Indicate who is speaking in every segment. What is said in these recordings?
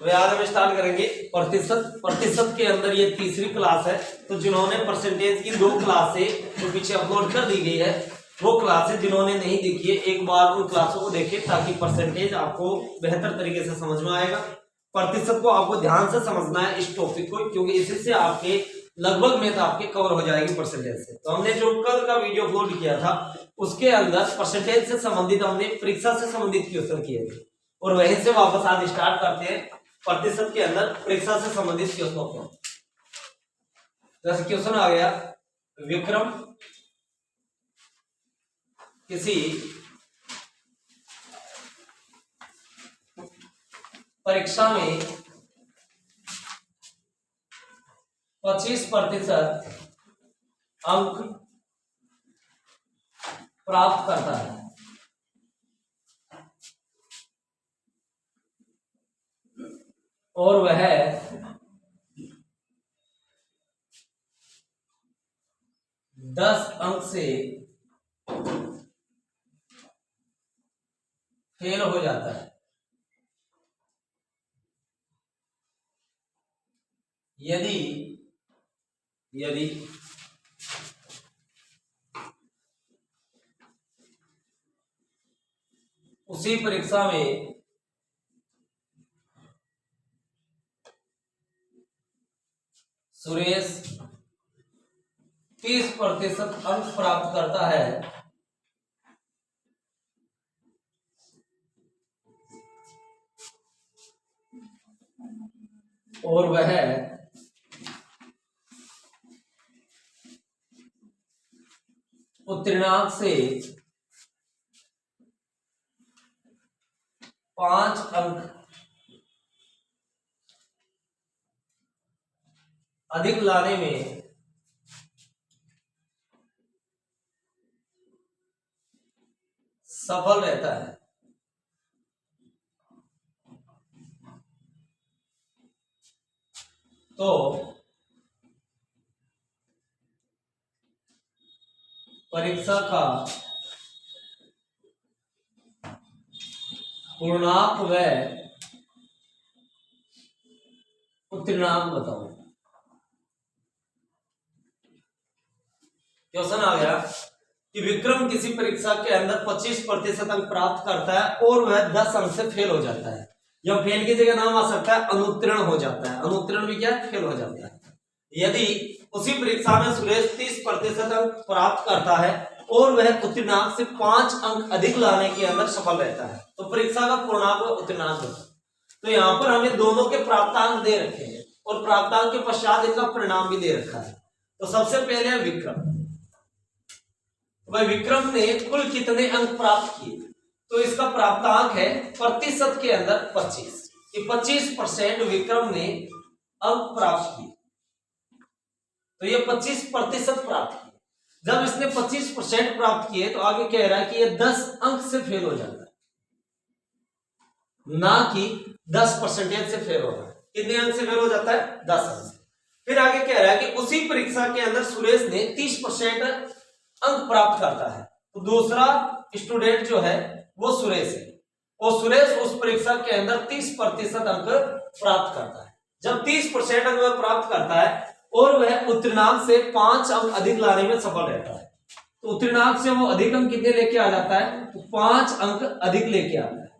Speaker 1: तो आज हम स्टार्ट करेंगे प्रतिशत के अंदर ये तीसरी क्लास है। तो जिन्होंने परसेंटेज की 2 क्लासें जो पीछे अपलोड कर दी गई है वो क्लासें जिन्होंने नहीं देखी है एक बार उन क्लासों को देखें ताकि परसेंटेज आपको बेहतर तरीके से समझ में आएगा। प्रतिशत को आपको ध्यान से समझना है इस टॉपिक को, क्योंकि इससे आपके लगभग मैथ आपके कवर हो जाएगी परसेंटेज से। तो हमने जो कल का वीडियो अपलोड किया था उसके अंदर परसेंटेज से संबंधित हमने परीक्षा से संबंधित क्वेश्चन किए थे और वहीं से वापस आज स्टार्ट करते हैं प्रतिशत के अंदर परीक्षा से संबंधित क्वेश्चनों को। जैसे क्वेश्चन आ गया, विक्रम किसी परीक्षा में 25% अंक प्राप्त करता है और वह 10 अंक से फेल हो जाता है। यदि उसी परीक्षा में सुरेश 30% अंक प्राप्त करता है और वह उत्तीर्णांक से 5 अंक अधिक लाने में सफल रहता है। तो परीक्षा का पूर्णांक व उत्तीर्णांक बताओ। क्वेश्चन आ गया कि विक्रम किसी परीक्षा के अंदर 25% अंक प्राप्त करता है और वह 10 अंक से फेल हो जाता है। या फेल की जगह नाम आ सकता है अनुत्तीर्ण हो जाता है। अनुत्तीर्ण भी क्या है? फेल हो जाता है। यदि उसी परीक्षा में सुरेश 30% अंक प्राप्त करता है और वह उत्तीर्णांक से 5 अंक अधिक लाने के अंदर सफल रहता है तो परीक्षा का पूर्णांक व उत्तीर्णांक होता है। तो यहाँ पर हमें दोनों के प्राप्तांक दे रखे हैं और प्राप्तांक के पश्चात इनका परिणाम भी दे रखा है। तो सबसे पहले है विक्रम। भाई विक्रम ने कुल कितने अंक प्राप्त किए? तो इसका प्राप्तांक है प्रतिशत के अंदर 25 कि 25% विक्रम ने अंक प्राप्त किए। तो ये 25% प्राप्त किए। जब इसने 25% प्राप्त किए तो आगे कह रहा है कि ये 10 अंक से फेल हो जाता है, ना कि 10% से फेल हो रहा है। कितने अंक से फेल हो जाता है? 10 अंक से। फिर आगे कह रहा है कि उसी परीक्षा के अंदर सुरेश ने 30% अंक प्राप्त करता है। तो दूसरा स्टूडेंट जो है वो सुरेश है और सुरेश उस परीक्षा के अंदर 30% अंक प्राप्त करता है। जब 30% अंक प्राप्त करता है और वह उत्तीर्णांक से 5 अंक अधिक लाने में सफल रहता है तो उत्तीर्णांक से वो अधिक अंक कितने लेके आ जाता है? तो 5 अंक अधिक लेके आता है,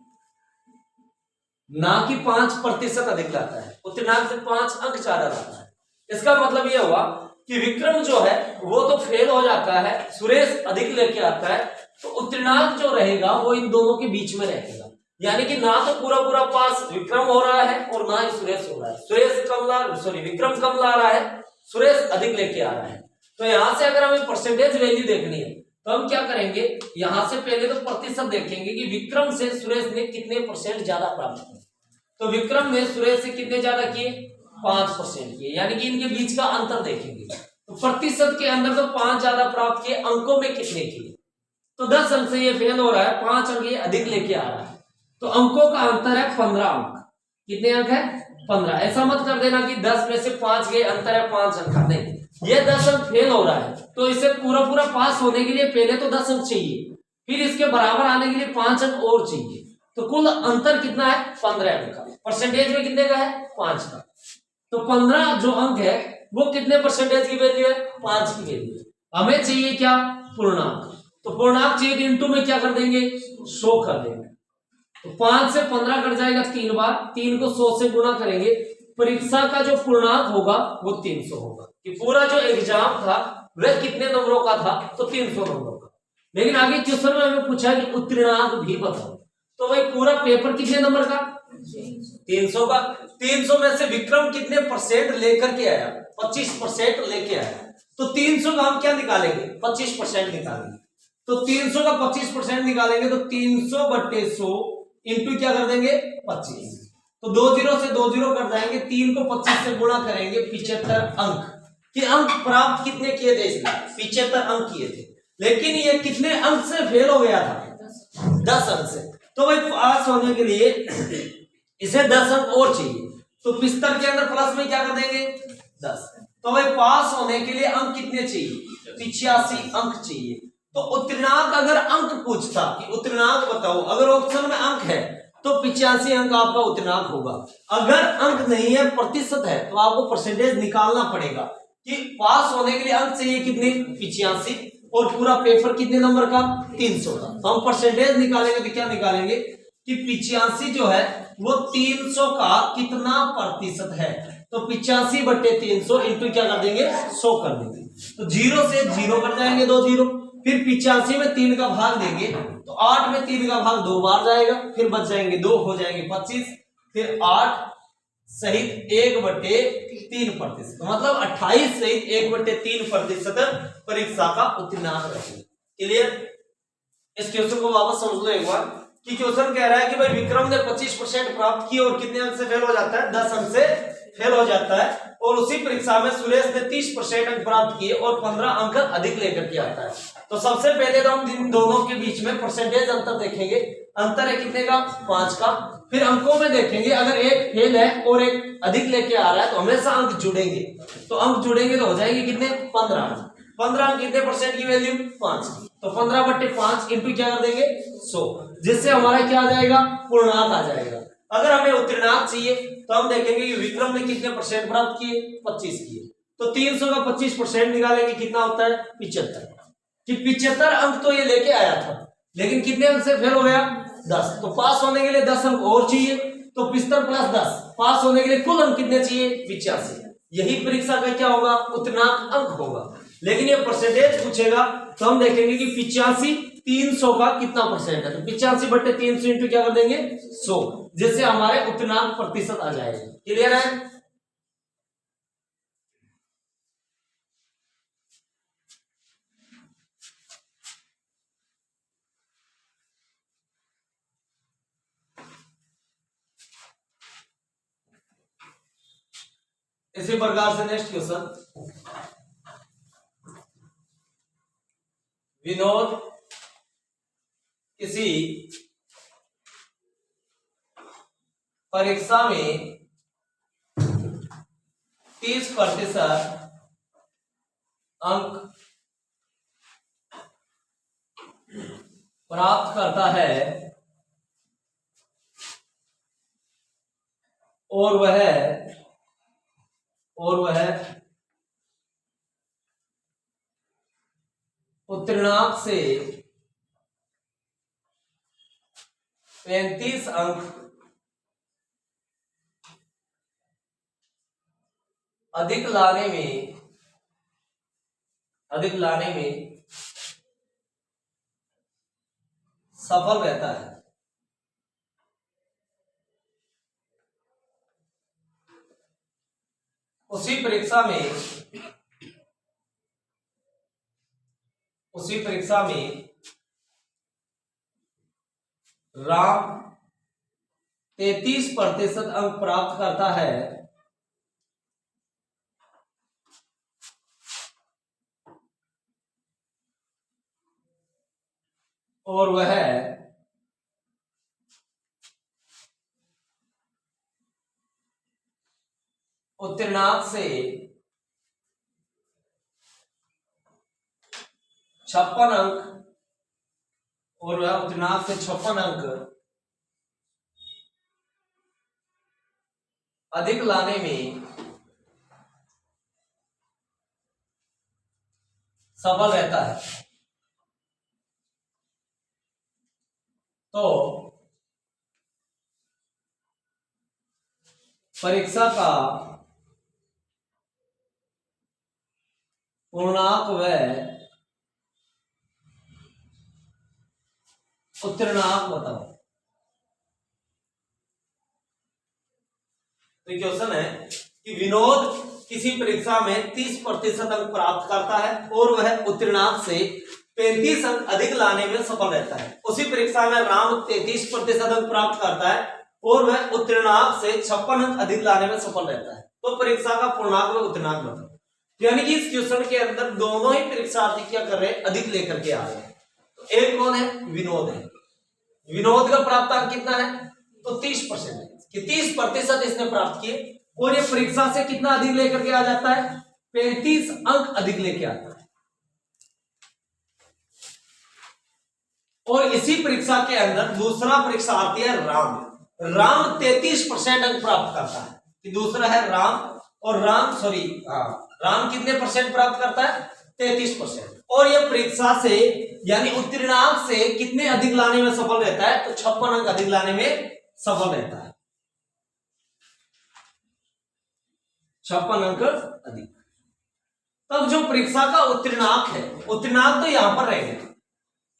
Speaker 1: ना कि 5% अधिक लाता है। उत्तीर्णांक से 5 अंक ज्यादा लाता है। इसका मतलब यह हुआ कि विक्रम जो है वो तो फेल हो जाता है, सुरेश अधिक लेके आता है, तो उत्तीर्णांक जो रहेगा वो इन दोनों के बीच में रहेगा। यानी कि ना तो पूरा पास विक्रम हो रहा है और ना ही सुरेश हो रहा है। विक्रम कम ला रहा है, सुरेश अधिक लेके आ रहा है। तो यहां से अगर हमें परसेंटेज वैल्यू देखनी है तो हम क्या करेंगे? यहां से पहले तो प्रतिशत देखेंगे कि विक्रम से सुरेश ने कितने % ज्यादा प्राप्त किए। तो विक्रम ने सुरेश से कितने ज्यादा किए? 5% किए, यानी कि इनके बीच का अंतर देखेंगे। तो प्रतिशत के अंदर तो 5 ज्यादा प्राप्त किए, अंकों में कितने किए? तो 10 अंक से ये फेल हो रहा है, 5 अंक ये अधिक लेके आ रहा है। तो अंकों का अंतर है 15 अंक। कितने अंक है? 15। ऐसा मत कर देना कि 10 में से 5 गए, अंतर है 5 अंक का। नहीं, ये 10 अंक फेल हो रहा है तो इसे पूरा पास होने के लिए पहले तो 10 अंक चाहिए, फिर इसके बराबर आने के लिए 5 अंक और चाहिए। तो कुल अंतर कितना है 15 अंक का। परसेंटेज में कितने का है 5 का। तो 15 जो अंक है वो कितने परसेंटेज की वैल्यू है 5 की वैल्यू है। हमें चाहिए क्या पूर्णांक। तो पूर्णांक चाहिए तो इंटू में क्या कर देंगे 100 कर देंगे। तो 5 से 15 कट जाएगा 3 बार, 3 को 100 से गुणा करेंगे, परीक्षा का जो पूर्णांक होगा वो 300 होगा। कि पूरा जो एग्जाम था वह कितने नंबरों का था तो 300 नंबरों का। लेकिन आगे क्वेश्चन में हमें पूछा कि उत्तीर्णांक भी बताओ, तो भाई पूरा पेपर कितने नंबर का 300 का। 300 में से विक्रम कितने परसेंट लेकर के आया 25% लेके आया। तो 300 का हम क्या निकालेंगे 25% निकालेंगे। तो 300 का 25% निकालेंगे तो 300 बट्टे 100 इंटू क्या कर देंगे 25। तो 2 जीरो से 2 जीरो कट जाएंगे, 3 को 25 से गुणा करेंगे 75 अंक। कि अंक प्राप्त कितने किए थे इसने 75 अंक किए थे। लेकिन ये कितने अंक से फेल हो गया था 10 अंक से। तो भाई पास होने के लिए इसे 10 अंक और चाहिए। तो 75 के अंदर प्लस में क्या कर देंगे 10। तो भाई पास होने के लिए अंक कितने चाहिए 85 अंक चाहिए। तो उत्तीर्णांक अगर अंक पूछता कि उत्तीर्णांक बताओ, अगर ऑप्शन में अंक है तो 85 अंक आपका उत्तीर्णांक होगा। अगर अंक नहीं है प्रतिशत है तो आपको परसेंटेज निकालना पड़ेगा कि पास होने के लिए अंक चाहिए कितने 85 और पूरा पेपर कितने नंबर का 300 का। तो हम परसेंटेज निकालेंगे तो क्या निकालेंगे कि 85 जो है वो 300 का कितना प्रतिशत है। तो 85 बट्टे 300 इंटू क्या कर देंगे 100 कर देंगे। तो 0 से 0 कर जाएंगे 2 जीरो, फिर 85 में 3 का भाग देंगे तो 8 में 3 का भाग 2 बार जाएगा, फिर बच जाएंगे 2 हो जाएंगे 25, फिर 8 सहित 1/3%। मतलब 28 सहित 1/3% परीक्षा का उत्तीर्णांक रहेगा। क्लियर। इस क्वेश्चन को वापस समझ लो एक बार कि क्वेश्चन कह रहा है कि भाई विक्रम ने 25% प्राप्त किए और कितने अंक से फेल हो जाता है 10 अंक से फेल हो जाता है। और उसी परीक्षा में सुरेश ने 30% अंक प्राप्त किए और 15 अंक अधिक लेकर के आता है। तो सबसे पहले तो हम इन दोनों के बीच में परसेंटेज अंतर देखेंगे। अंतर है कितने का 5 का। फिर अंकों में देखेंगे, अगर एक फेल है और एक अधिक लेके आ रहा है तो हमेशा अंक जुड़ेंगे। तो अंक जुड़ेंगे तो हो जाएंगे कितने 15 अंक। 15 अंक कितने परसेंट की वैल्यू 5 की। तो 15/5 इंटू क्या कर देंगे 100, जिससे हमारा क्या आ जाएगा पूर्णांक आ जाएगा। अगर हमें उत्तीर्णांक चाहिए तो हम देखेंगे कि विक्रम ने कितने परसेंट प्राप्त किए 25 किए। तो 300 का 25% निकालेंगे कितना होता है 75। कि 75 अंक तो ये लेके आया था लेकिन कितने अंक से फेल हो गया 10। तो पास होने के लिए 10 अंक और चाहिए। तो 75 प्लस 10 पास होने के लिए कुल अंक कितने चाहिए 85। यही परीक्षा का क्या होगा उत्तीर्णांक अंक होगा। लेकिन ये परसेंटेज पूछेगा तो हम देखेंगे कि 85 300 का कितना परसेंट है। तो 85/300 इंटू क्या कर देंगे 100, जिससे हमारे उत्तीर्णांक प्रतिशत आ जाएगा। क्लियर है। इसी प्रकार से नेक्स्ट क्वेश्चन, विनोद किसी परीक्षा में 30% अंक प्राप्त करता है और वह उत्तीर्णांक से 35 अंक अधिक लाने में सफल रहता है। उसी परीक्षा में राम 33% अंक प्राप्त करता है और वह उत्तीर्णांक से 56 अंक अधिक लाने में सफल रहता है, तो परीक्षा का पूर्णांक व उत्तीर्णांक बताओ। तो क्वेश्चन है कि विनोद किसी परीक्षा में 30% अंक प्राप्त करता है और वह उत्तीर्णांक से 35 अंक अधिक लाने में सफल रहता है। उसी परीक्षा में राम 33% अंक प्राप्त करता है और वह उत्तीर्णांक से 56 अंक अधिक लाने में सफल रहता है। तो परीक्षा का पूर्णांक व उत्तीर्णांक बताओ। यानी कि इस क्वेश्चन के अंदर दोनों ही परीक्षार्थी क्या कर रहे हैं, अधिक लेकर के आ रहे हैं। तो एक कौन है, विनोद है। विनोद का प्राप्तांक कितना है, तो 30%, कि 30% इसने प्राप्त किए और ये परीक्षा से कितना अधिक लेकर के आ जाता है, 35 अंक अधिक लेके आता है। और इसी परीक्षा के अंदर दूसरा परीक्षार्थी है राम। राम 33% अंक प्राप्त करता है, कि दूसरा है राम, और राम कितने परसेंट प्राप्त करता है, 33%। और यह परीक्षा से यानी उत्तीर्णांक से कितने अधिक लाने में सफल रहता है, तो 56 अंक अधिक लाने में सफल रहता है, 56 अंक अधिक। तब जो परीक्षा का उत्तीर्णांक है, उत्तीर्णांक तो यहां पर रहेगा,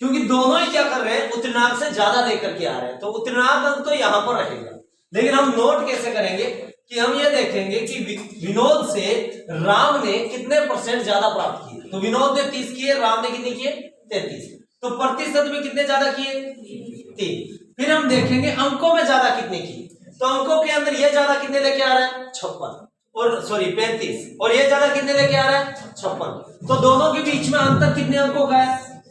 Speaker 1: क्योंकि दोनों ही क्या कर रहे हैं, उत्तीर्णांक से ज्यादा लेकर के आ रहे हैं, तो उत्तीर्णांक अंक तो यहां पर रहेगा। लेकिन हम नोट कैसे करेंगे कि हम ये देखेंगे कि विनोद से राम ने कितने परसेंट ज्यादा प्राप्त किए। तो विनोद ने 30 किए, राम ने कितने किए, 33। तो प्रतिशत में कितने ज्यादा किए, 3। फिर हम देखेंगे अंकों में ज्यादा कितने किए, तो अंकों के अंदर ये ज्यादा कितने लेके आ रहा है, 35, और ये ज्यादा कितने लेके आ रहा है, 56। तो दोनों के बीच में अंतर कितने अंकों का है,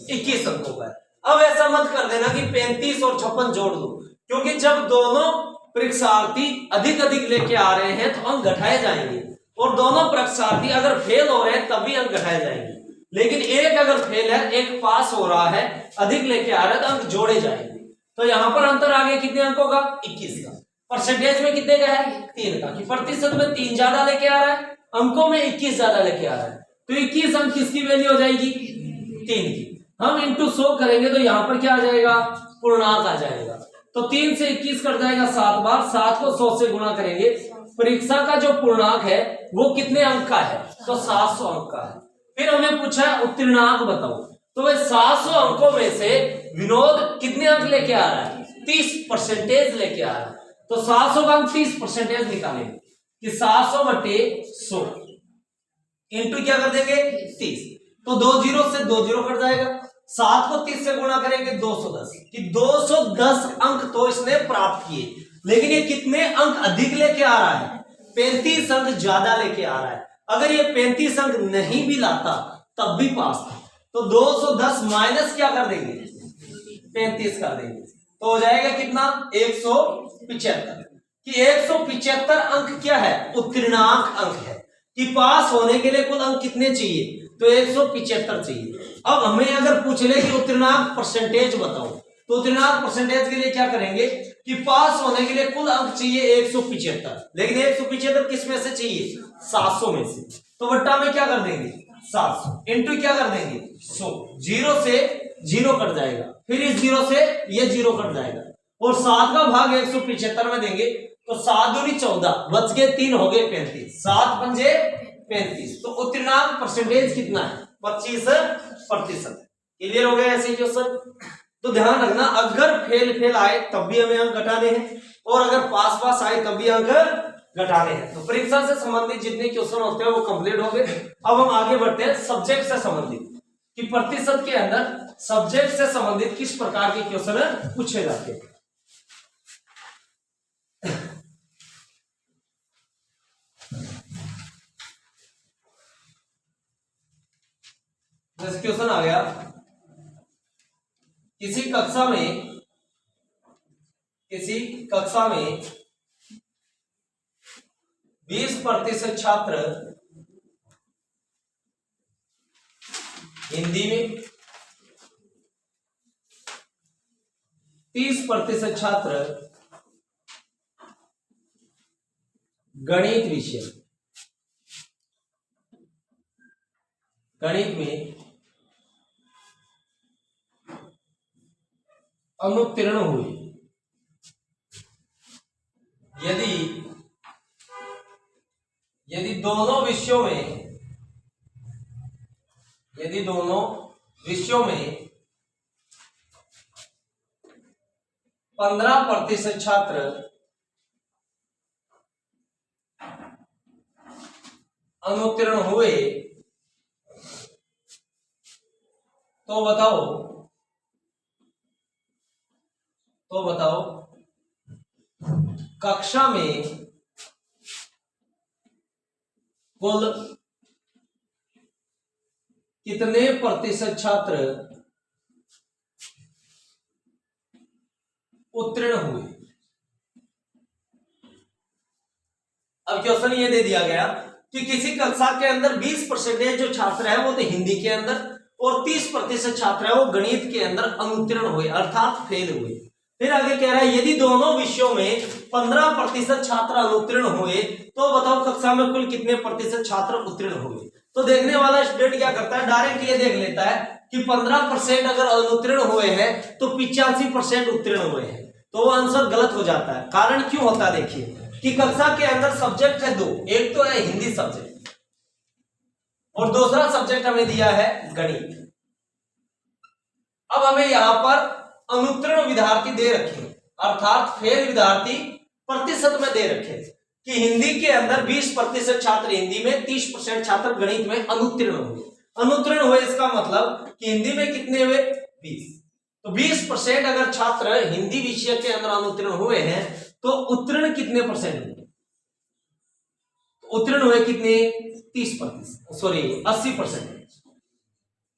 Speaker 1: 21 अंकों का है। अब ऐसा मत कर देना कि 35 और 56 जोड़ दो, क्योंकि जब दोनों परीक्षार्थी अधिक लेके आ रहे हैं तो अंक घटाए जाएंगे, और दोनों परीक्षार्थी अगर फेल हो रहे हैं तब भी अंक घटाए जाएंगे। लेकिन एक अगर फेल है, एक पास हो रहा है, अधिक लेके आ रहा है, तो अंक जोड़े जाएंगे। तो यहां पर अंतर आ गया कितने अंकों का, 21 का। परसेंटेज में कितने का है, 3 का, कि प्रतिशत में 3 ज्यादा लेके आ रहा है, अंकों में 21 ज्यादा लेके आ रहा है। तो 21 अंक किसकी वैल्यू हो जाएगी, 3 की। हम इंटू 100 करेंगे तो यहां पर क्या आ जाएगा, पूर्णांक आ जाएगा। तो 3 से 21 कट जाएगा 7 बार, 7 को 100 से गुणा करेंगे। परीक्षा का जो पूर्णांक है वो कितने अंक का है, तो 700 अंक का है। फिर हमें पूछा है उत्तीर्णांक बताओ, तो वह 700 अंकों में से विनोद कितने अंक लेके आ रहा है, 30% लेके आ रहा है। तो 700 का हम 30% निकालेंगे, कि 700 बटे 100 इंटू क्या कर देंगे, 30। तो 2 जीरो से 2 जीरो कट जाएगा, 7 को 30 से गुणा करेंगे 210, कि 210 अंक तो इसने प्राप्त किए। लेकिन ये कितने अंक अधिक लेके आ रहा है, 35 अंक ज्यादा लेके आ रहा है। अगर ये 35 अंक नहीं भी लाता तब भी पास था। तो 210 माइनस क्या कर देंगे, 35 कर देंगे, तो हो जाएगा कितना, 175। कि 175 अंक क्या है, उत्तीर्णांक अंक है, कि पास होने के लिए कुल अंक कितने चाहिए, तो 175 चाहिए। अब हमें अगर पूछ ले कि उत्तीर्णांक परसेंटेज बताओ, तो उत्तीर्णांक परसेंटेज के लिए क्या करेंगे कि पास होने के लिए कुल अंक चाहिए 175, लेकिन 175 किस में से चाहिए, 700 में से। तो बट्टा में क्या कर देंगे, 700 इंटू क्या कर देंगे, 100। 0 से 0 कट जाएगा, फिर इस 0 से ये 0 कट जाएगा, और 7 का भाग 175 में देंगे, तो 7 दूनी 14, बच गए 3, हो गए 35, 7 पंजे 35। तो उत्तीर्णांक परसेंटेज कितना है, 25%। क्लियर हो गया ऐसे क्वेश्चन। तो ध्यान रखना, अगर फेल आए तब भी हमें अंक घटाने हैं, और अगर पास आए तब भी अंक घटाने हैं। तो परीक्षा से संबंधित जितने क्वेश्चन होते हैं वो कंप्लीट हो गए। अब हम आगे बढ़ते हैं सब्जेक्ट से संबंधित, कि प्रतिशत के अंदर सब्जेक्ट से संबंधित किस प्रकार के क्वेश्चन पूछे जाते हैं। जैसे क्वेश्चन आ गया, किसी कक्षा में 20% छात्र हिंदी में, 30% छात्र गणित विषय, गणित में अनुत्तीर्ण हुए यदि दोनों विषयों में 15% छात्र अनुत्तीर्ण हुए तो बताओ कक्षा में कुल कितने प्रतिशत छात्र उत्तीर्ण हुए। अब क्वेश्चन ये दे दिया गया कि किसी कक्षा के अंदर 20% जो छात्र है वो तो हिंदी के अंदर और 30% छात्र है वो गणित के अंदर अनुत्तीर्ण हुए अर्थात फेल हुए। फिर आगे कह रहा है यदि दोनों विषयों में 15% छात्र अनुत्तीर्ण हुए तो बताओ कक्षा में कुल कितने प्रतिशत छात्र उत्तीर्ण हुए। तो देखने वाला स्टूडेंट क्या करता है, डायरेक्ट ये देख लेता है कि 15% अगर अनुत्तीर्ण हुए हैं तो 85% उत्तीर्ण हुए हैं, तो वो आंसर गलत हो जाता है। कारण क्यों होता है, देखिए कि कक्षा के अंदर सब्जेक्ट है दो, एक तो है हिंदी सब्जेक्ट और दूसरा सब्जेक्ट हमें दिया है गणित। अब हमें यहां पर अनुत्तीर्ण विद्यार्थी दे रखे अर्थात फेल विद्यार्थी प्रतिशत में दे रखे कि हिंदी के अंदर 20% छात्र हिंदी में, 30% छात्र गणित में अनुत्तीर्ण हुए। अनुत्तीर्ण हुए इसका मतलब कि हिंदी में कितने हुए 20, तो 20% अगर छात्र हिंदी विषय के अंदर अनुत्तीर्ण हुए हैं तो उत्तीर्ण कितने परसेंट हुए, उत्तीर्ण हुए कितने 30%, सॉरी 80%।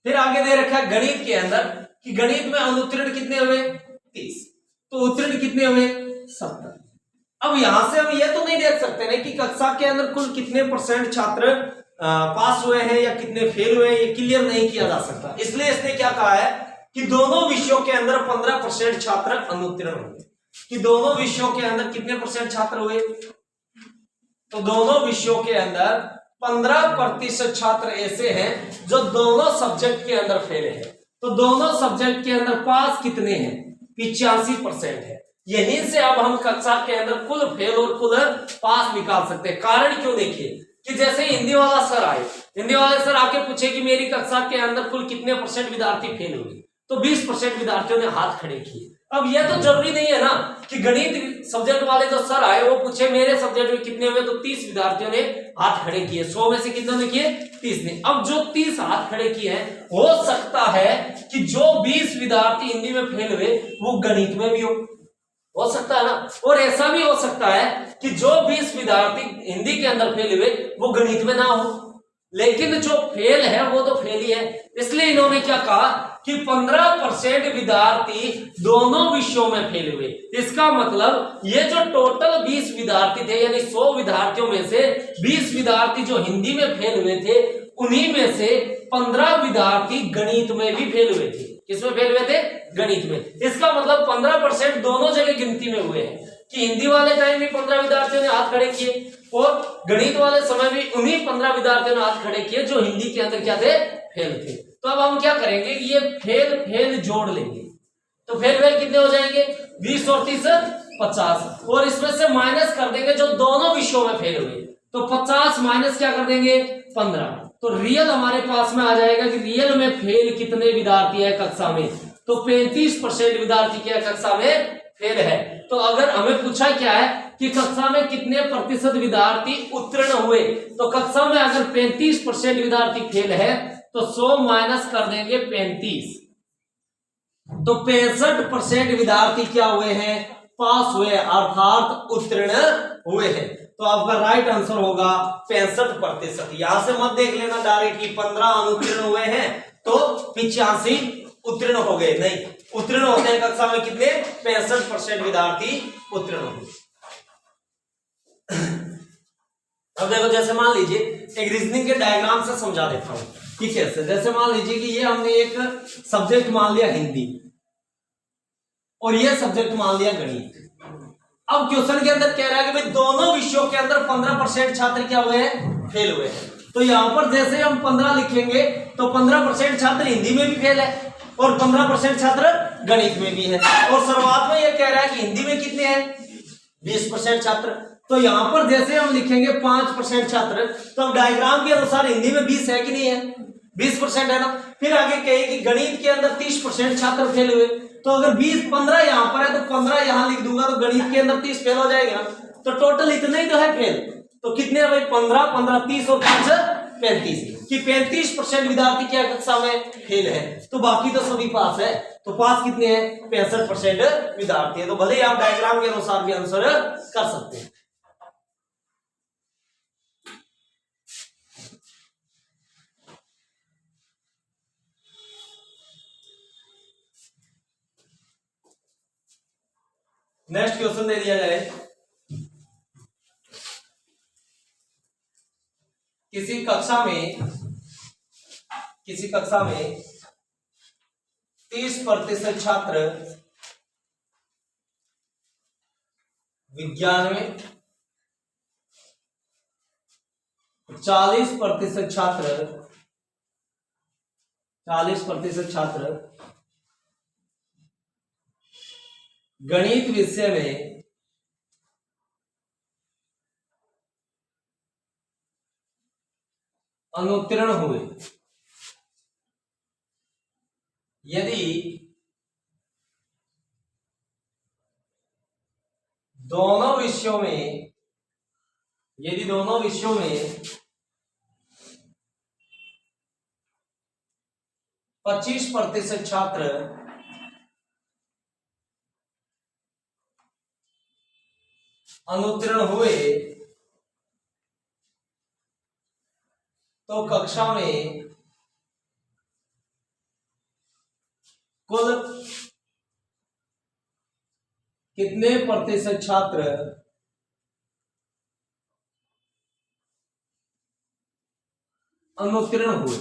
Speaker 1: फिर आगे दे रखा है गणित के अंदर कि गणित में अनुत्तीर्ण कितने हुए 30, तो उत्तीर्ण कितने हुए 70। अब यहां से हम ये तो नहीं देख सकते ना कि कक्षा के अंदर कुल कितने परसेंट छात्र पास हुए हैं या कितने फेल हुए हैं, ये क्लियर नहीं किया जा सकता। इसलिए इसने क्या कहा है कि दोनों विषयों के अंदर 15% छात्र अनुत्तीर्ण हुए। कि दोनों विषयों के अंदर कितने परसेंट छात्र हुए, तो दोनों विषयों के अंदर 15% छात्र ऐसे हैं जो दोनों सब्जेक्ट के अंदर फेल है। तो दोनों सब्जेक्ट के अंदर पास कितने हैं 85% है। यहीं से अब हम कक्षा के अंदर कुल फेल और कुल पास निकाल सकते हैं। कारण क्यों, देखिए कि जैसे हिंदी वाला सर आए, हिंदी वाले सर आके पूछे कि मेरी कक्षा के अंदर कुल कितने परसेंट विद्यार्थी फेल हुए, तो 20% विद्यार्थियों ने हाथ खड़े किए। अब यह तो जरूरी नहीं है ना कि गणित सब्जेक्ट वाले जो सर आए वो पूछे मेरे सब्जेक्ट में कितने हुए, तो 30 विद्यार्थियों ने हाथ खड़े किए, 100 में से कितने ने किए 30 ने। अब जो 30 हाथ खड़े किए हैं हो सकता है कि जो 20 विद्यार्थी हिंदी में फेल हुए वो गणित में भी हो सकता है ना। और ऐसा भी हो सकता है कि जो 20 विद्यार्थी हिंदी के अंदर फेल हुए वो गणित में ना हो, लेकिन जो फेल है वो तो फेल ही है। इसलिए इन्होंने क्या कहा कि 15% विद्यार्थी दोनों विषयों में फेल हुए। इसका मतलब ये जो टोटल 20 विद्यार्थी थे यानी 100 विद्यार्थियों में से 20 विद्यार्थी जो हिंदी में फेल हुए थे, उन्हीं में से 15 विद्यार्थी गणित में भी फेल हुए थे। किसमें फेल हुए थे, गणित में। इसका मतलब 15% दोनों जगह गिनती में हुए हैं कि हिंदी वाले टाइम भी 15 विद्यार्थियों ने हाथ खड़े किए और गणित वाले समय भी उन्हीं 15 विद्यार्थियों ने हाथ खड़े किए जो हिंदी के अंदर क्या थे, फेल थे। तो अब हम क्या करेंगे, ये फेल जोड़ लेंगे। तो फेल कितने हो जाएंगे 20 और 30 50, और इसमें से माइनस कर देंगे जो दोनों विषयों में फेल हुए, तो 50 माइनस क्या कर देंगे 15, तो रियल हमारे पास में आ जाएगा कि रियल में फेल कितने विद्यार्थी है कक्षा में, तो 35% विद्यार्थी क्या कक्षा में फेल है। तो अगर हमें पूछा क्या है कि कक्षा में कितने प्रतिशत विद्यार्थी उत्तीर्ण हुए, तो कक्षा में अगर 35% विद्यार्थी फेल है तो 100 माइनस कर देंगे 35, तो 65% विद्यार्थी क्या हुए हैं, पास हुए अर्थात उत्तीर्ण हुए हैं। तो आपका राइट आंसर होगा 65%। यहां से मत देख लेना डायरेक्ट कि 15 अनुत्तीर्ण हुए हैं तो 85 उत्तीर्ण हो गए, नहीं, उत्तीर्ण होते हैं कक्षा में कितने 65% विद्यार्थी उत्तीर्ण हुए। अब देखो जैसे मान लीजिए एक रीजनिंग के डायग्राम से समझा देता हूं कि कैसे। जैसे मान लीजिए कि ये हमने एक सब्जेक्ट मान लिया हिंदी और ये सब्जेक्ट मान लिया गणित, अब क्वेश्चन के अंदर कह रहा है कि भाई दोनों विषयों के अंदर 15% छात्र क्या हुए हैं, फेल हुए हैं। तो यहां पर जैसे हम 15 लिखेंगे तो 15% छात्र हिंदी में भी फेल है और 15% छात्र गणित में भी है। और शुरुआत में यह कह रहा है कि हिंदी में कितने हैं, 20% छात्र। तो यहां पर जैसे हम लिखेंगे 5% छात्र, तो अब डायग्राम के अनुसार हिंदी में 20 है कि नहीं है, 20% है ना। फिर आगे कहे कि गणित के अंदर 30% छात्र फेल हुए। तो अगर 15 यहां पर है तो 15 यहां लिख दूंगा तो गणित के अंदर 30 फेल हो जाएगा। तो टोटल इतने ही तो है फेल। तो कितने है भाई, 15 15 30 और 5 35 कि 35% विद्यार्थी क्या कक्षा में फेल है। तो बाकी तो सभी पास है। तो पास कितने हैं, 65% विद्यार्थी है। तो भले ही आप डायग्राम के अनुसार भी आंसर कर सकते हैं। नेक्स्ट क्वेश्चन दे दिया जाए, किसी कक्षा में 30% छात्र विज्ञान में, 40% छात्र गणित विषय में अनुत्तीर्ण हुए। यदि दोनों विषयों में 25% छात्र अनुत्तीर्ण हुए तो कक्षा में कुल कितने प्रतिशत छात्र अनुत्तीर्ण हुए।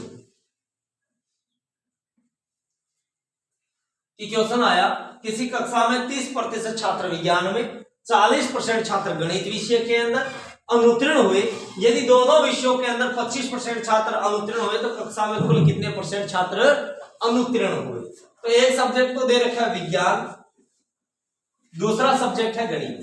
Speaker 1: कि क्वेश्चन आया, किसी कक्षा में 30% छात्र विज्ञान में, 40% छात्र गणित विषय के अंदर अनुत्तीर्ण हुए। यदि दोनों विषयों के अंदर 25% छात्र अनुत्तीर्ण हुए तो कक्षा में कुल कितने परसेंट छात्र अनुत्तीर्ण हुए। तो एक सब्जेक्ट तो दे रखा है विज्ञान, दूसरा सब्जेक्ट है गणित।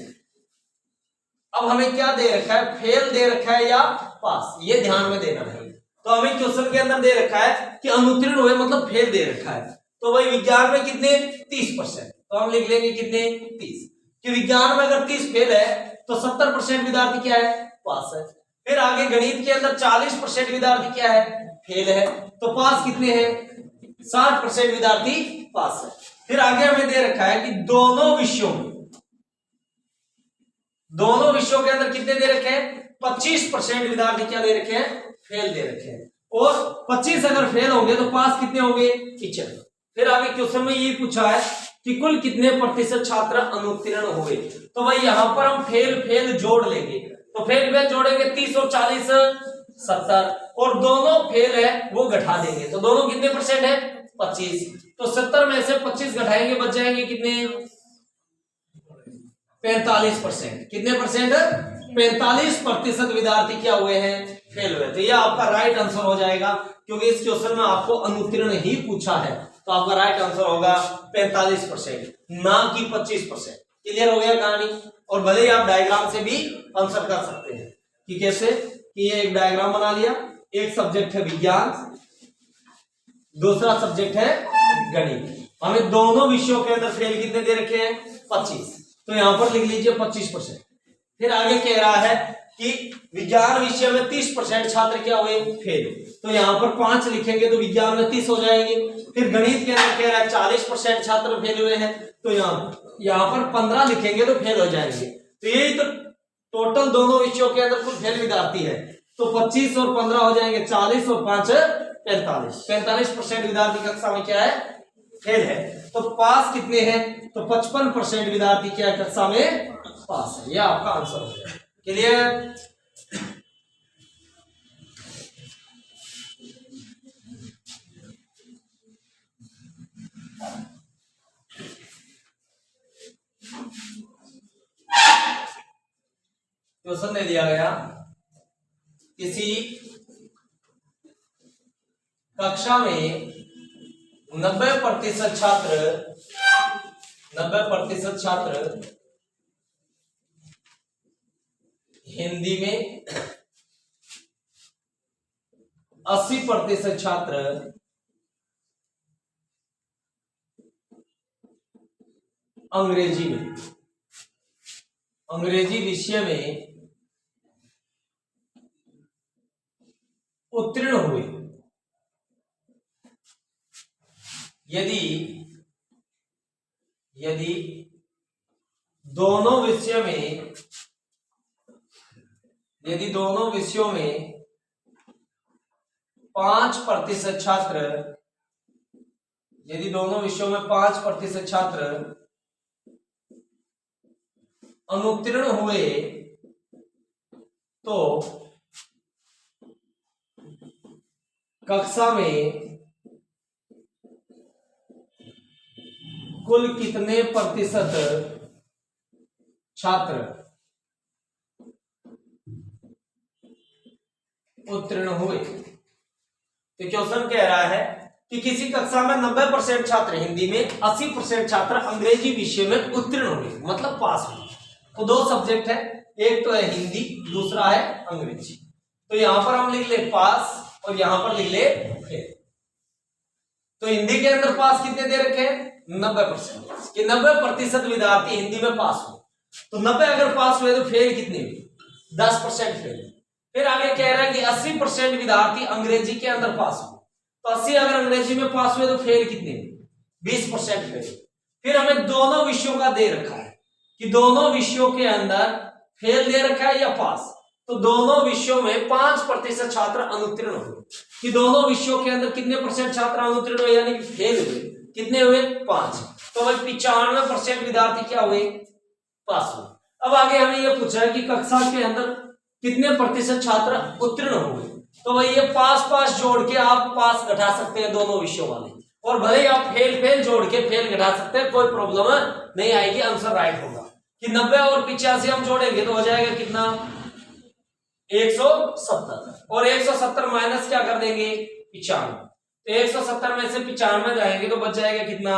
Speaker 1: अब हमें क्या दे रखा है, फेल दे रखा है या पास, ये ध्यान में देना है। तो हमें क्वेश्चन के अंदर दे रखा है कि अनुत्तीर्ण हुए मतलब फेल दे रखा है। तो भाई विज्ञान में कितने, 30%, तो हम लिख लेंगे कितने, 30। कि विज्ञान में अगर 30 फेल है तो 70% विद्यार्थी क्या है, पास है। फिर आगे गणित के अंदर 40% विद्यार्थी क्या है, फेल है। तो पास कितने हैं, 60% विद्यार्थी पास है। फिर आगे हमें दे रखा है कि दोनों विषयों के अंदर कितने दे रखे हैं, 25% विद्यार्थी क्या दे रखे हैं, फेल दे रखे हैं। और 25 अगर फेल होंगे तो पास कितने होंगे, 75। फिर आगे क्वेश्चन में ये पूछा है कि कुल कितने प्रतिशत छात्र अनुत्तीर्ण हुए। तो भाई यहां पर हम फेल जोड़ लेंगे। तो फेल जोड़ेंगे 30 और 40 70, और दोनों फेल है वो घटा देंगे। तो दोनों कितने परसेंट है, 25। तो 70 में से 25 घटाएंगे, बच जाएंगे कितने, 45%। कितने परसेंट, 45% विद्यार्थी क्या हुए हैं, फेल हुए। तो ये आपका राइट आंसर हो जाएगा, क्योंकि इस क्वेश्चन में आपको अनुत्तीर्ण ही पूछा है। तो आपका राइट आंसर होगा 45%, ना कि 25%। क्लियर हो गया कहानी। और भले ही आप डायग्राम से भी आंसर कर सकते हैं कि कैसे, कि ये एक डायग्राम बना लिया, एक सब्जेक्ट है विज्ञान, दूसरा सब्जेक्ट है गणित। हमें दोनों विषयों के अंदर फेल कितने दे रखे हैं, 25। तो यहां पर लिख लीजिए 25%। फिर आगे कह रहा है कि विज्ञान विषय में 30% छात्र क्या हुए, फेल। तो यहां पर 5 लिखेंगे तो विज्ञान में 30 हो जाएंगे। फिर गणित के अंदर कह रहा है 40% छात्र फेल हुए हैं, तो यहां पर 15 लिखेंगे तो फेल हो जाएंगे। तो यही तो टोटल दोनों विषयों के अंदर कुल फेल विद्यार्थी है। तो 25 और 15 हो जाएंगे 40 और 5 45। 45% विद्यार्थी कक्षा में क्या है, फेल है। तो पास कितने हैं, तो 55% विद्यार्थी क्या है, कक्षा में पास है। यह आपका आंसर हो गया। क्लियर। क्वेश्चन दे दिया गया, किसी कक्षा में 90% छात्र हिंदी में, 80% छात्र अंग्रेजी में, अंग्रेजी विषय में उत्तीर्ण हुए। यदि दोनों विषयों में 5% छात्र, यदि दोनों विषयों में 5% छात्र अनुत्तीर्ण हुए तो कक्षा में कुल कितने प्रतिशत छात्र उत्तीर्ण हुए। तो क्वेश्चन कह रहा है कि किसी कक्षा में 90% छात्र हिंदी में, 80% छात्र अंग्रेजी विषय में उत्तीर्ण हुए, मतलब पास हुए। तो दो सब्जेक्ट है, एक तो है हिंदी, दूसरा है अंग्रेजी। तो यहां पर हम लिख ले पास और यहां पर लिख ले फेल। तो हिंदी के अंदर पास कितने दे रखे हैं, 90%, कि 90% विद्यार्थी हिंदी में पास हुए। तो 90 अगर पास हुए तो फेल कितने हुए, 10% फेल। फिर आगे कह रहा है कि 80% विद्यार्थी अंग्रेजी के अंदर पास हुए। तो 80 अगर अंग्रेजी में पास हुए तो फेल कितने हुए, 20% फेल। फिर हमें दोनों विषयों का दे रखा है कि दोनों विषयों के अंदर फेल दे रखा है या पास। तो दोनों विषयों में 5% छात्र अनुत्तीर्ण हुए, कि दोनों विषयों के अंदर कितने परसेंट छात्र अनुत्तीर्ण हुए, यानी कि फेल हुए। कितने हुए, 5। तो भाई 95% विद्यार्थी क्या हुए, पास हुए। अब आगे हमें यह पूछा है कि कक्षा के अंदर कितने प्रतिशत छात्र उत्तीर्ण हुए। तो भाई ये पास जोड़ के आप पास घटा सकते हैं दोनों विषयों वाले, और भले ही आप फेल जोड़ के फेल घटा सकते हैं, कोई प्रॉब्लम नहीं आएगी, आंसर राइट होगा। कि 90 और 85 हम जोड़ेंगे तो हो जाएगा कितना, 170, और 170 माइनस क्या कर देंगे, 95। तो 170 में से 95 जाएंगे तो बच जाएगा कितना,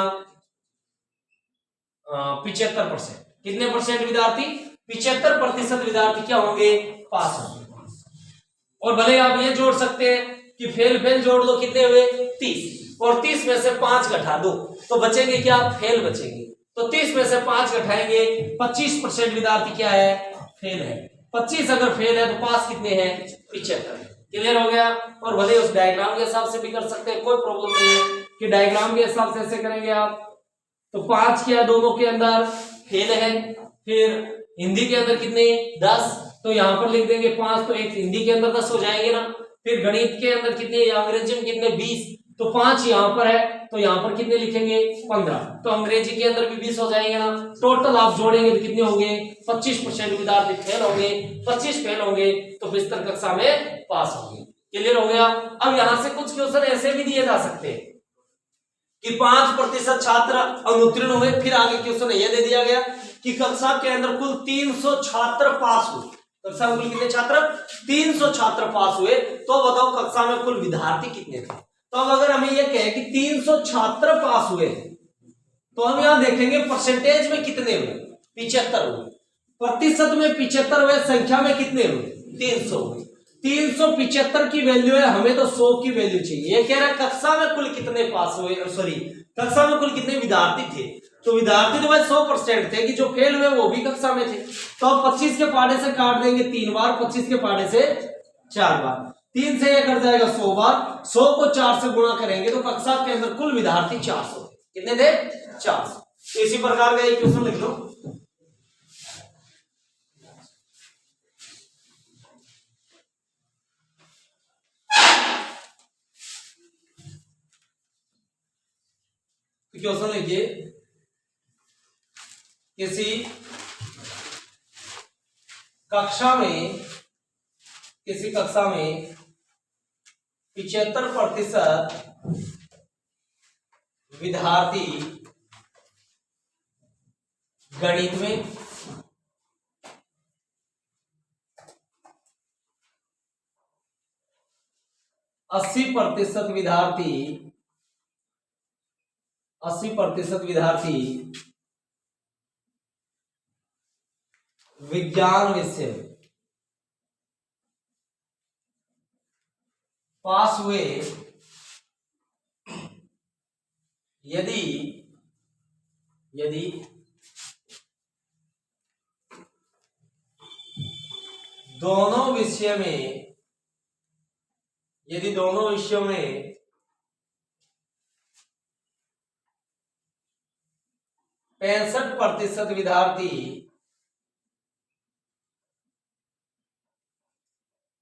Speaker 1: 75%। कितने परसेंट विद्यार्थी, 75% विद्यार्थी क्या होंगे, पास होंगे। और भले आप ये जोड़ सकते हैं कि फेल जोड़ लो, कितने हुए, 30, और 30 में से 5 घटा दो तो बचेंगे क्या, फेल बचेंगे। तो 30 में से 5 घटाएंगे, 25% विद्यार्थी क्या है, फेल है। 25 अगर फेल है तो पास कितने हैं, 75। क्लियर हो गया। और भले उस डायग्राम के हिसाब से भी कर सकते हैं, कोई प्रॉब्लम नहीं है कि डायग्राम के हिसाब से ऐसे करेंगे आप। तो 5 किया दोनों के अंदर फेल है, फिर हिंदी के अंदर कितने, 10, तो यहां पर लिख देंगे 5, तो एक हिंदी के अंदर 10 हो जाएंगे ना। फिर गणित के अंदर कितने, या अंग्रेजी में कितने, 20, तो 5 यहां पर है, तो यहां पर कितने लिखेंगे, 15, तो अंग्रेजी के अंदर भी 20 हो जाएंगे ना। टोटल आप जोड़ेंगे तो कितने होंगे, 25% विद्यार्थी फेल होंगे, 25 फेल होंगे तो बेहतर कक्षा में पास होंगे। क्लियर हो गया। अब यहां से कुछ क्वेश्चन ऐसे भी दिए जा सकते हैं कि 5% छात्र अनुत्तीर्ण हुए। फिर आगे क्वेश्चन यह दे दिया गया कि कक्षा के अंदर कुल 300 छात्र पास हुए। कक्षा में कुल कितने छात्र, 300 छात्र पास हुए। तो बताओ कक्षा में कुल विद्यार्थी कितने थे। तो अब अगर हमें यह कहे कि 300 छात्र पास हुए तो हम यहां देखेंगे परसेंटेज में कितने हुए, 75 हुए। प्रतिशत में 75 हुए, संख्या में कितने हुए, 300 हुए। 375 की वैल्यू है, हमें तो 100 की वैल्यू चाहिए। ये कह रहा है कक्षा में कुल कितने पास हुए, सॉरी कक्षा में कुल कितने विद्यार्थी थे। तो विद्यार्थी तो भाई 100% थे, कि जो फेल हुए वो भी कक्षा में थे। तो अब 25 के पाड़े से काट देंगे 3 बार, 25 के पाड़े से 4 बार, 3 से ये कट जाएगा 100 बार, 100 को 4 से गुणा करेंगे तो कक्षा के अंदर कुल विद्यार्थी 400 थे। कितने थे, 400। तो इसी प्रकार का एक क्वेश्चन लिख लो। क्वेश्चन लिखिए, किसी कक्षा में 75% विद्यार्थी गणित में, 80% विद्यार्थी विज्ञान विषय पास हुए यदि दोनों विषयों में 65% विद्यार्थी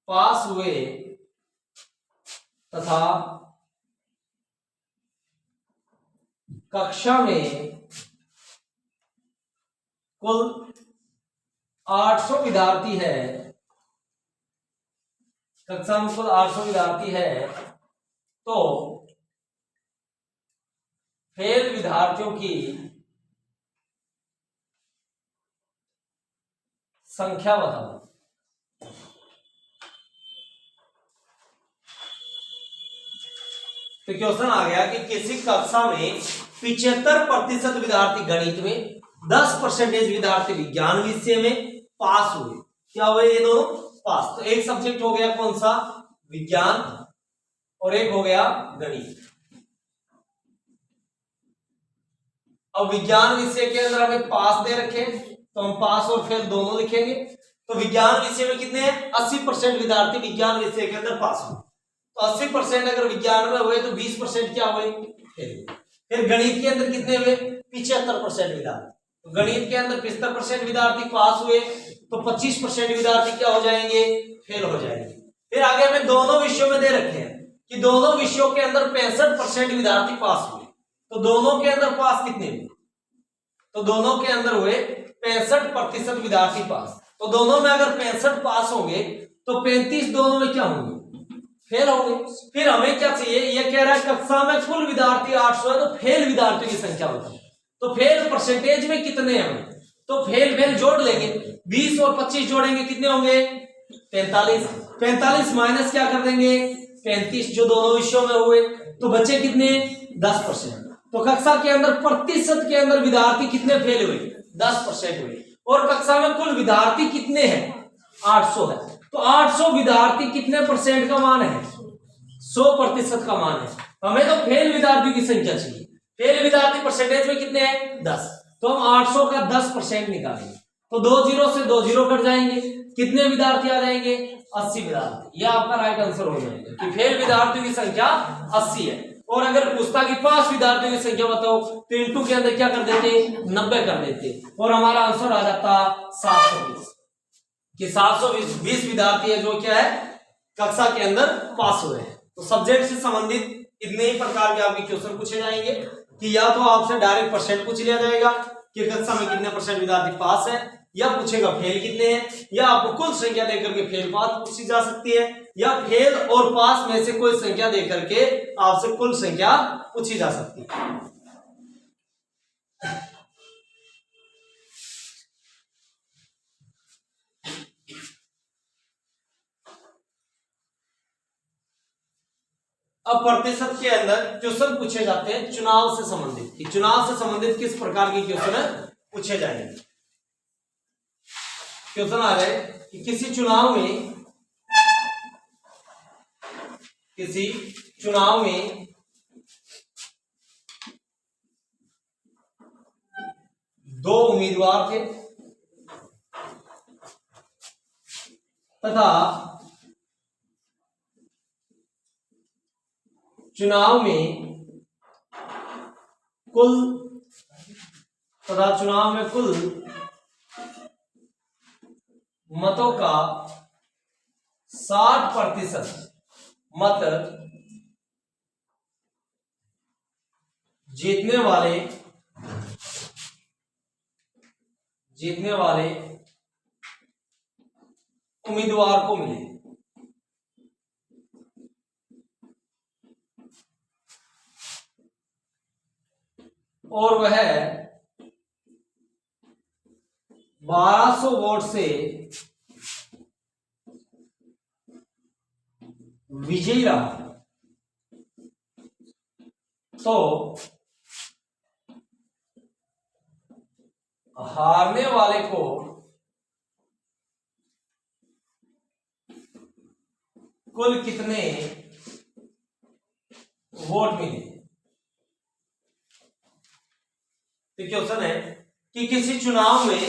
Speaker 1: पास हुए तथा कक्षा में कुल 800 विद्यार्थी है, कक्षा में कुल 800 विद्यार्थी है, तो फेल विद्यार्थियों की संख्या बताओ। तो क्वेश्चन आ गया कि किसी कक्षा में 75% विद्यार्थी गणित में, 10% विद्यार्थी विज्ञान विषय में पास हुए। क्या हुए ये दोनों? पास। तो एक सब्जेक्ट हो गया कौन सा? विज्ञान, और एक हो गया गणित। अब विज्ञान विषय के अंदर हमें पास दे रखे, तो हम पास और फेल दोनों लिखेंगे। तो विज्ञान विषय में कितने हैं? 80% विद्यार्थी विज्ञान विषय के अंदर पास हुए। तो 80% अगर विज्ञान में हुए तो 20% क्या हुए? फेल। फिर गणित के अंदर कितने हुए? 75% विद्यार्थी। तो गणित के अंदर 75% विद्यार्थी पास हुए, तो 25% विद्यार्थी क्या हो जाएंगे? फेल हो जाएंगे। फिर आगे हमें दोनों विषयों में दे रखे हैं कि दोनों विषयों के अंदर 65% विद्यार्थी पास हुए। तो दोनों के अंदर पास कितने हुए? तो दोनों के अंदर हुए 65% विद्यार्थी पास। तो दोनों में अगर 65 पास होंगे तो 35 दोनों में क्या होंगे? फेल होंगे। फिर हमें क्या चाहिए? ये कह रहा है कक्षा में कुल विद्यार्थी 800 है, तो फेल विद्यार्थियों की संख्या बताओ। तो फेल परसेंटेज में कितने हैं? तो फेल जोड़ लेंगे, 20 और 25 जोड़ेंगे, कितने होंगे? 45। 45 माइनस क्या कर देंगे? 35, जो दोनों विषयों में हुए, तो बचे कितने? 10%। तो कक्षा के अंदर प्रतिशत के अंदर विद्यार्थी कितने फेल हुए? 10% हुए। और कक्षा में कुल विद्यार्थी कितने हैं? 800 है। तो 800 विद्यार्थी कितने परसेंट का मान है? 100% का मान है। हमें तो फेल विद्यार्थियों की संख्या चाहिए। फेल विद्यार्थी परसेंटेज में कितने हैं? 10। तो हम 800 का 10% निकालेंगे, तो 2 जीरो से 2 जीरो कट जाएंगे। कितने विद्यार्थी आ जाएंगे? 80 विद्यार्थी। यह आपका राइट आंसर हो जाएगा कि फेल विद्यार्थियों की संख्या 80 है। और अगर पूछता कि पास विद्यार्थियों की संख्या बताओ, तो इंटू के अंदर क्या कर देते? 90 कर देते, और हमारा आंसर आ जाता 720 कि 720 विद्यार्थी है जो क्या है? कक्षा के अंदर पास हुए हैं। तो सब्जेक्ट से संबंधित इतने ही प्रकार के आपके क्वेश्चन पूछे जाएंगे कि या तो आपसे डायरेक्ट परसेंट पूछ लिया जाएगा कि कक्षा में कितने परसेंट विद्यार्थी पास है, या पूछेगा फेल कितने हैं, या आपको कुल संख्या देकर के फेल पास पूछी जा सकती है, या फेल और पास में से कोई संख्या देकर के आपसे कुल संख्या पूछी जा सकती है। अब प्रतिशत के अंदर क्वेश्चन पूछे जाते हैं चुनाव से संबंधित, कि चुनाव से संबंधित किस प्रकार के क्वेश्चन पूछे जाएंगे। क्वेश्चन आ रहे कि किसी चुनाव में 2 उम्मीदवार थे तथा चुनाव में कुल मतों का 60% मत जीतने वाले उम्मीदवार को मिले। और वह 1200 वोट से विजयी रहा। तो हारने वाले को कुल कितने वोट मिले। तो क्वेश्चन है कि किसी चुनाव में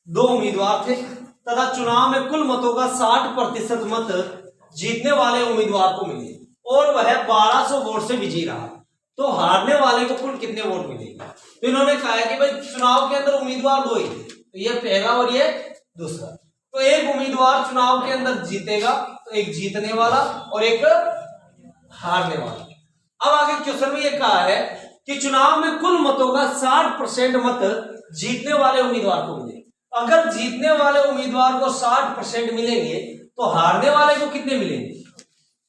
Speaker 1: दो उम्मीदवार थे तथा चुनाव में कुल मतों का 60% मत जीतने वाले उम्मीदवार को मिले और वह 1200 वोट से विजयी रहा, तो हारने वाले को कुल कितने वोट मिलेंगे। तो इन्होंने कहा है कि भाई चुनाव के अंदर उम्मीदवार दो ही थे, तो ये पहला और ये दूसरा। तो एक उम्मीदवार चुनाव के अंदर जीतेगा, तो एक जीतने वाला और एक हारने वाला। अब आगे क्वेश्चन में ये कहा है कि चुनाव में कुल मतों का 60% मत जीतने वाले उम्मीदवार को मिले। अगर जीतने वाले उम्मीदवार को 60% मिलेंगे तो हारने वाले को कितने मिलेंगे,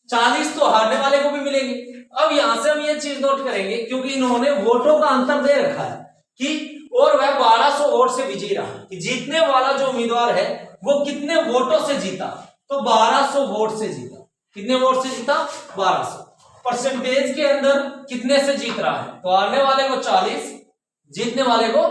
Speaker 1: 40 तो हारने वाले को भी मिलेंगे। अब यहां से हम ये चीज नोट करेंगे क्योंकि इन्होंने वोटों का अंतर दे रखा है कि और वह 1200 वोट से विजयी रहा, कि जीतने वाला जो उम्मीदवार है वो कितने वोटों से जीता, तो 1200 वोट से जीता। कितने वोट से जीता, 1200। परसेंटेज के अंदर कितने से जीत रहा है, तो हारने वाले को 40, जीतने वाले को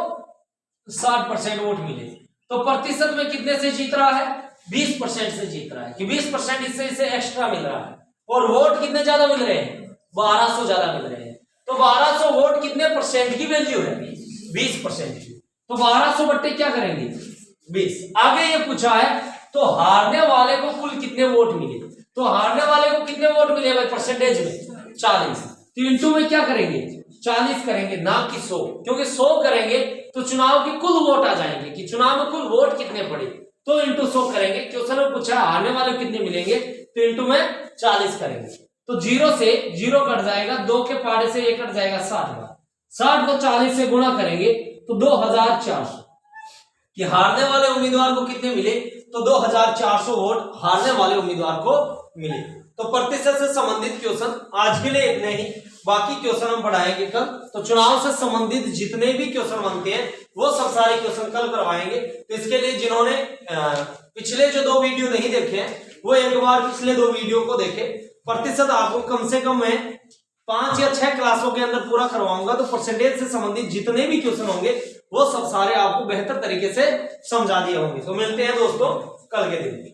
Speaker 1: 60% वोट मिले। तो प्रतिशत में कितने से जीत रहा है, 20% से जीत रहा है, कि 20% इसे एक्स्ट्रा मिल रहा है। और वोट कितने ज्यादा मिल रहे हैं, 1200 ज्यादा मिल रहे हैं। तो 1200 वोट कितने परसेंट की वैल्यू है, 20% की। तो 1200 बट्टे क्या करेंगे, 20। आगे ये पूछा है तो हारने वाले को कुल कितने वोट मिले, तो हारने वाले को कितने वोट मिले भाई परसेंटेज में, 40। तो इंटू में क्या करेंगे, 40 करेंगे, ना कि 100, क्योंकि 100 करेंगे तो चुनाव की कुल वोट आ जाएंगे कि चुनाव में कुल वोट कितने पड़े, तो इंटू 100 करेंगे। क्वेश्चन में पूछा हारने वाले कितने मिलेंगे, तो इंटू में 40 करेंगे। तो 0 से 0 कट जाएगा, 2 के पाड़े से 1 कट जाएगा, 60 बार। 60 को 40 से गुणा करेंगे तो 2400, कि हारने वाले उम्मीदवार को कितने मिले, तो 2400 वोट हारने वाले उम्मीदवार को मिले। तो प्रतिशत से संबंधित क्वेश्चन आज के लिए इतने ही, बाकी क्वेश्चन हम पढ़ाएंगे कल। तो चुनाव से संबंधित जितने भी क्वेश्चन बनते हैं वो सब सारे क्वेश्चन कल करवाएंगे। तो इसके लिए जिन्होंने पिछले जो 2 वीडियो नहीं देखे हैं वो एक बार पिछले 2 वीडियो को देखे। प्रतिशत आपको कम से कम मैं 5 या 6 क्लासों के अंदर पूरा करवाऊंगा, तो परसेंटेज से संबंधित जितने भी क्वेश्चन होंगे वो सब सारे आपको बेहतर तरीके से समझा दिए होंगे। तो मिलते हैं दोस्तों कल के दिन।